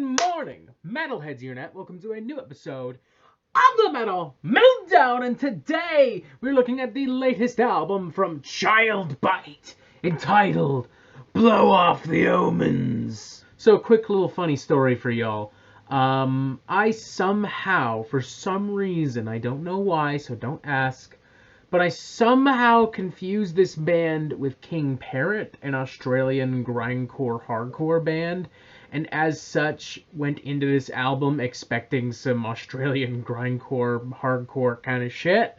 morning, Metalheads Unit. Welcome to a new episode of the Metal Meltdown, and today we're looking at the latest album from Child Bite, entitled Blow Off the Omens. So, quick little funny story for y'all. I somehow, for some reason, I don't know why, so don't ask, but I somehow confused this band with King Parrot, an Australian grindcore hardcore band, and as such went into this album expecting some Australian grindcore hardcore kind of shit,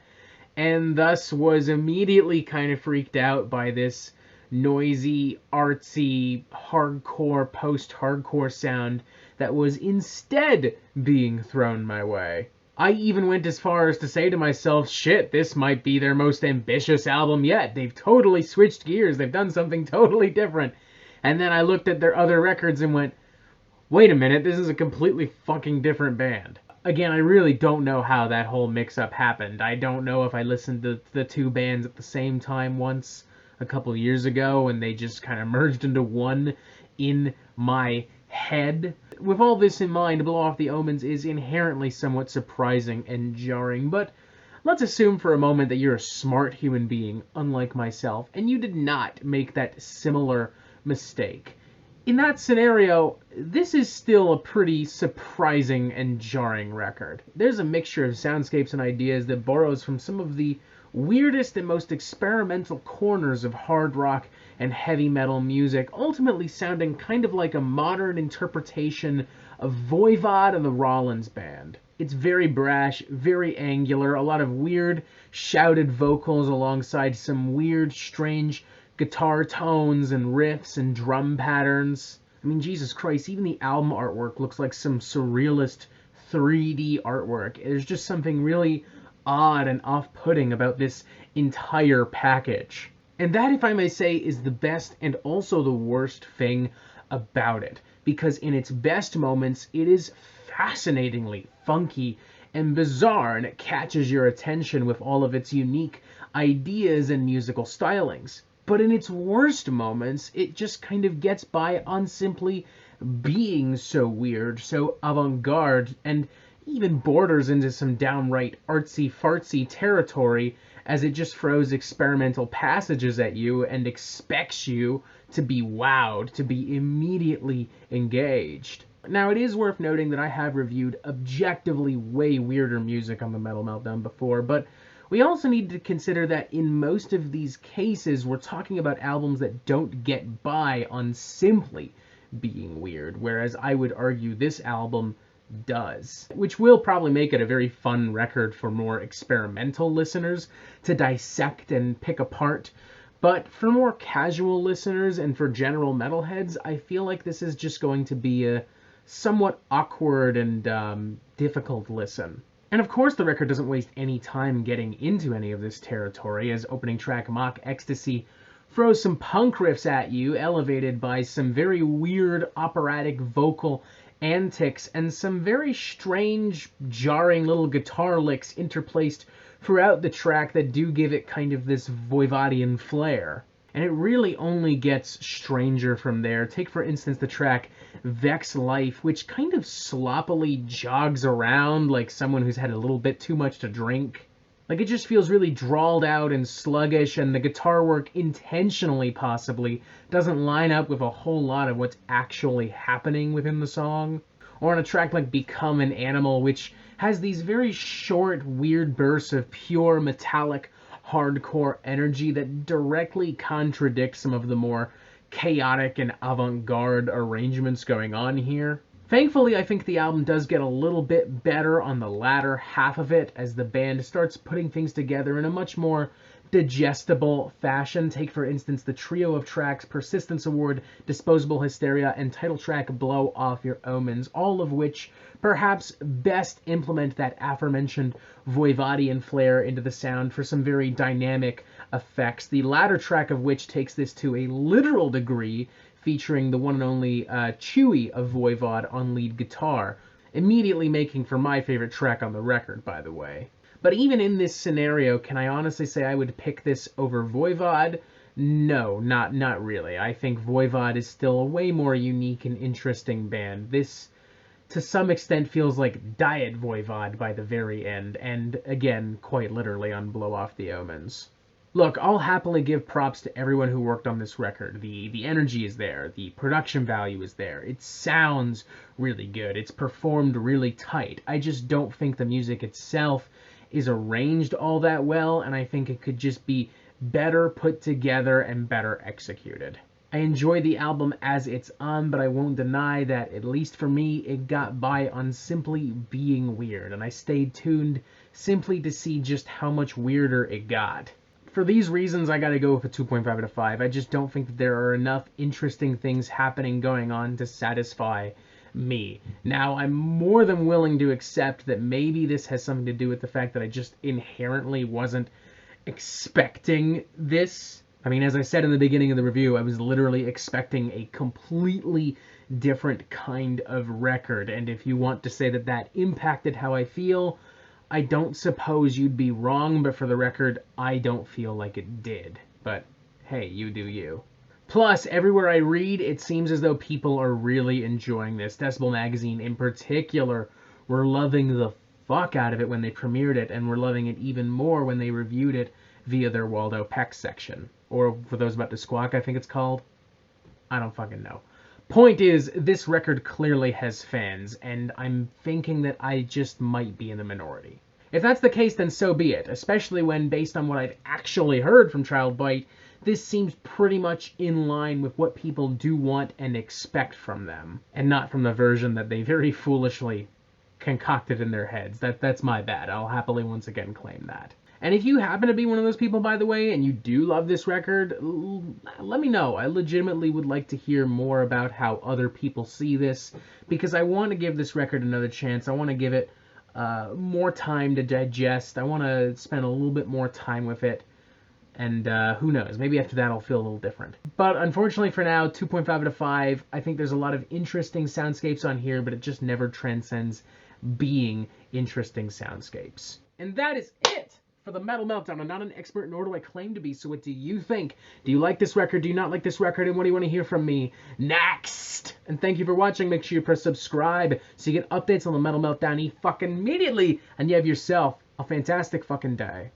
and thus was immediately kind of freaked out by this noisy, artsy, hardcore, post-hardcore sound that was instead being thrown my way. I even went as far as to say to myself, shit, this might be their most ambitious album yet. They've totally switched gears. They've done something totally different. And then I looked at their other records and went, wait a minute, this is a completely fucking different band. Again, I really don't know how that whole mix-up happened. I don't know if I listened to the two bands at the same time once a couple years ago and they just kind of merged into one in my head. With all this in mind, Blow Off the Omens is inherently somewhat surprising and jarring, but let's assume for a moment that you're a smart human being, unlike myself, and you did not make that similar mistake. In that scenario, this is still a pretty surprising and jarring record. There's a mixture of soundscapes and ideas that borrows from some of the weirdest and most experimental corners of hard rock and heavy metal music, ultimately sounding kind of like a modern interpretation of Voivod and the Rollins Band. It's very brash, very angular, a lot of weird shouted vocals alongside some weird, strange guitar tones and riffs and drum patterns. I mean, Jesus Christ, even the album artwork looks like some surrealist 3D artwork. There's just something really odd and off-putting about this entire package. And that, if I may say, is the best and also the worst thing about it. Because in its best moments, it is fascinatingly funky and bizarre, and it catches your attention with all of its unique ideas and musical stylings. But in its worst moments, it just kind of gets by on simply being so weird, so avant-garde, and even borders into some downright artsy-fartsy territory as it just throws experimental passages at you and expects you to be wowed, to be immediately engaged. Now, it is worth noting that I have reviewed objectively way weirder music on the Metal Meltdown before, but we also need to consider that in most of these cases, we're talking about albums that don't get by on simply being weird, whereas I would argue this album does, which will probably make it a very fun record for more experimental listeners to dissect and pick apart. But for more casual listeners and for general metalheads, I feel like this is just going to be a somewhat awkward and difficult listen. And of course the record doesn't waste any time getting into any of this territory, as opening track Mock Ecstasy throws some punk riffs at you, elevated by some very weird operatic vocal antics and some very strange, jarring little guitar licks interplaced throughout the track that do give it kind of this Voivodian flair. And it really only gets stranger from there. Take, for instance, the track Vex Life, which kind of sloppily jogs around like someone who's had a little bit too much to drink. Like, it just feels really drawled out and sluggish, and the guitar work, intentionally possibly, doesn't line up with a whole lot of what's actually happening within the song. Or on a track like Become an Animal, which has these very short, weird bursts of pure metallic hardcore energy that directly contradict some of the more chaotic and avant-garde arrangements going on here. Thankfully, I think the album does get a little bit better on the latter half of it as the band starts putting things together in a much more digestible fashion. Take, for instance, the trio of tracks Persistence Award, Disposable Hysteria, and title track Blow Off Your Omens, all of which perhaps best implement that aforementioned Voivodian flair into the sound for some very dynamic effects, the latter track of which takes this to a literal degree, featuring the one and only Chewy of Voivod on lead guitar, immediately making for my favorite track on the record, by the way. But even in this scenario, can I honestly say I would pick this over Voivod? No, not really. I think Voivod is still a way more unique and interesting band. This to some extent feels like Diet Voivod by the very end, and again, quite literally on Blow Off the Omens. Look, I'll happily give props to everyone who worked on this record. The energy is there, the production value is there, it sounds really good, it's performed really tight. I just don't think the music itself is arranged all that well, and I think it could just be better put together and better executed. I enjoy the album as it's on, but I won't deny that, at least for me, it got by on simply being weird, and I stayed tuned simply to see just how much weirder it got. For these reasons, I gotta go with a 2.5 out of 5. I just don't think that there are enough interesting things going on to satisfy me. Now, I'm more than willing to accept that maybe this has something to do with the fact that I just inherently wasn't expecting this. I mean, as I said in the beginning of the review, I was literally expecting a completely different kind of record, and if you want to say that that impacted how I feel, I don't suppose you'd be wrong, but for the record, I don't feel like it did. But hey, you do you. Plus, everywhere I read, it seems as though people are really enjoying this. Decibel Magazine, in particular, were loving the fuck out of it when they premiered it, and were loving it even more when they reviewed it via their Waldo Peck section. Or, for those about to squawk, I think it's called. I don't fucking know. Point is, this record clearly has fans, and I'm thinking that I just might be in the minority. If that's the case, then so be it, especially when, based on what I've actually heard from Child Bite, this seems pretty much in line with what people do want and expect from them, and not from the version that they very foolishly concocted in their heads. That's my bad. I'll happily once again claim that. And if you happen to be one of those people, by the way, and you do love this record, let me know. I legitimately would like to hear more about how other people see this, because I want to give this record another chance. I want to give it more time to digest. I want to spend a little bit more time with it. And who knows, maybe after that I'll feel a little different. But unfortunately for now, 2.5 out of 5. I think there's a lot of interesting soundscapes on here, but it just never transcends being interesting soundscapes. And that is it for the Metal Meltdown. I'm not an expert, nor do I claim to be, so what do you think? Do you like this record? Do you not like this record? And what do you want to hear from me next? And thank you for watching. Make sure you press subscribe so you get updates on the Metal Meltdown fucking immediately, and you have yourself a fantastic fucking day.